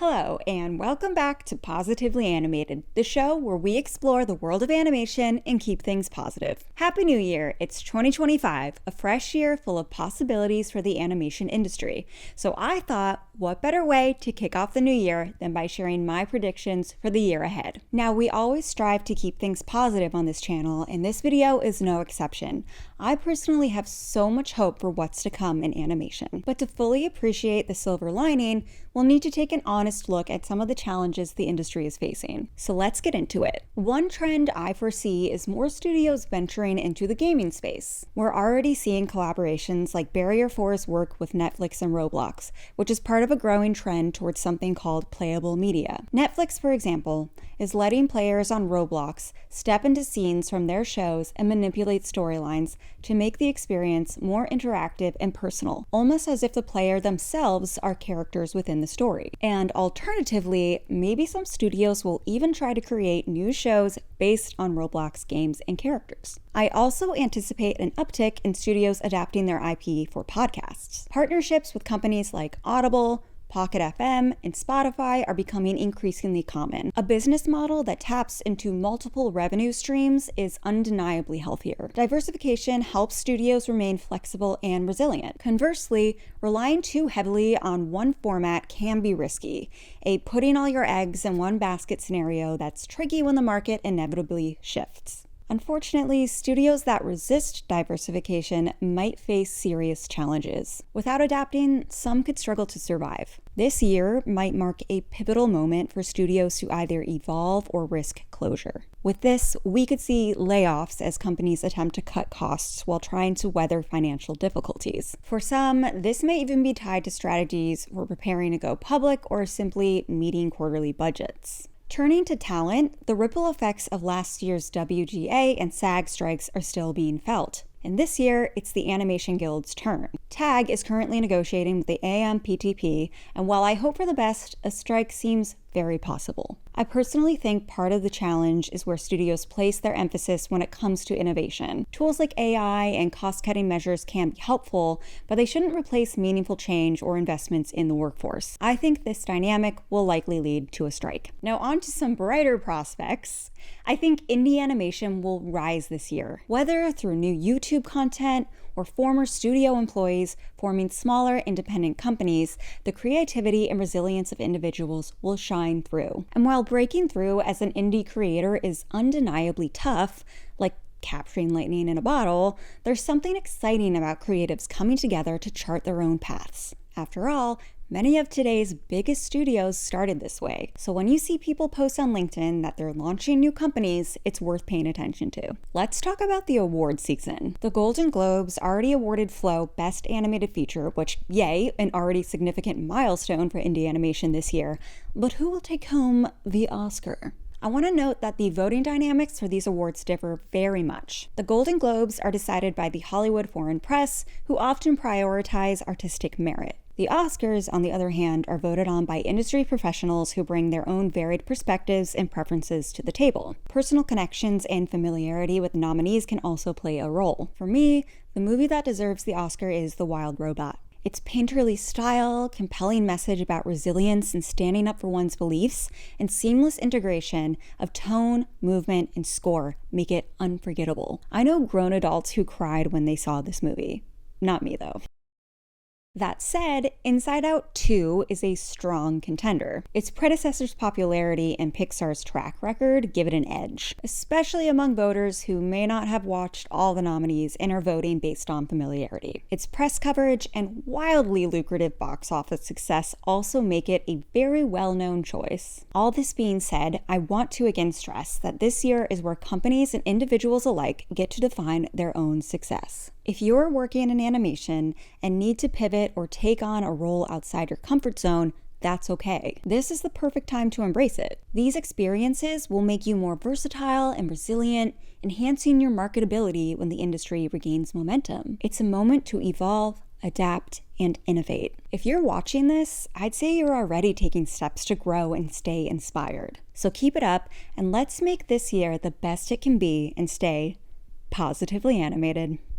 Hello, and welcome back to Positively Animated, the show where we explore the world of animation and keep things positive. Happy New Year! It's 2025, a fresh year full of possibilities for the animation industry. So I thought, what better way to kick off the new year than by sharing my predictions for the year ahead. Now, we always strive to keep things positive on this channel, and this video is no exception. I personally have so much hope for what's to come in animation. But to fully appreciate the silver lining, we'll need to take an honest look at some of the challenges the industry is facing. So let's get into it. One trend I foresee is more studios venturing into the gaming space. We're already seeing collaborations like Barrier 4's work with Netflix and Roblox, which is part of a growing trend towards something called playable media. Netflix, for example, is letting players on Roblox step into scenes from their shows and manipulate storylines to make the experience more interactive and personal, almost as if the player themselves are characters within the story. And alternatively, maybe some studios will even try to create new shows based on Roblox games and characters. I also anticipate an uptick in studios adapting their IP for podcasts. Partnerships with companies like Audible, Pocket FM, and Spotify are becoming increasingly common. A business model that taps into multiple revenue streams is undeniably healthier. Diversification helps studios remain flexible and resilient. Conversely, relying too heavily on one format can be risky, a putting all your eggs in one basket scenario that's tricky when the market inevitably shifts. Unfortunately, studios that resist diversification might face serious challenges. Without adapting, some could struggle to survive. This year might mark a pivotal moment for studios to either evolve or risk closure. With this, we could see layoffs as companies attempt to cut costs while trying to weather financial difficulties. For some, this may even be tied to strategies for preparing to go public or simply meeting quarterly budgets. Turning to talent, the ripple effects of last year's WGA and SAG strikes are still being felt. And this year, it's the Animation Guild's turn. TAG is currently negotiating with the AMPTP, and while I hope for the best, a strike seems very possible. I personally think part of the challenge is where studios place their emphasis when it comes to innovation. Tools like AI and cost-cutting measures can be helpful, but they shouldn't replace meaningful change or investments in the workforce. I think this dynamic will likely lead to a strike. Now on to some brighter prospects. I think indie animation will rise this year, whether through new YouTube content or former studio employees forming smaller independent companies. The creativity and resilience of individuals will shine through. And while breaking through as an indie creator is undeniably tough, like capturing lightning in a bottle, there's something exciting about creatives coming together to chart their own paths. After all, many of today's biggest studios started this way. So when you see people post on LinkedIn that they're launching new companies, it's worth paying attention to. Let's talk about the award season. The Golden Globes already awarded Flow Best Animated Feature, which, yay, an already significant milestone for indie animation this year. But who will take home the Oscar? I want to note that the voting dynamics for these awards differ very much. The Golden Globes are decided by the Hollywood Foreign Press, who often prioritize artistic merit. The Oscars, on the other hand, are voted on by industry professionals who bring their own varied perspectives and preferences to the table. Personal connections and familiarity with nominees can also play a role. For me, the movie that deserves the Oscar is The Wild Robot. Its painterly style, compelling message about resilience and standing up for one's beliefs, and seamless integration of tone, movement, and score make it unforgettable. I know grown adults who cried when they saw this movie. Not me, though. That said, Inside Out 2 is a strong contender. Its predecessor's popularity and Pixar's track record give it an edge, especially among voters who may not have watched all the nominees and are voting based on familiarity. Its press coverage and wildly lucrative box office success also make it a very well-known choice. All this being said, I want to again stress that this year is where companies and individuals alike get to define their own success. If you're working in animation and need to pivot or take on a role outside your comfort zone, that's okay. This is the perfect time to embrace it. These experiences will make you more versatile and resilient, enhancing your marketability when the industry regains momentum. It's a moment to evolve, adapt, and innovate. If you're watching this, I'd say you're already taking steps to grow and stay inspired. So keep it up, and let's make this year the best it can be and stay positively animated.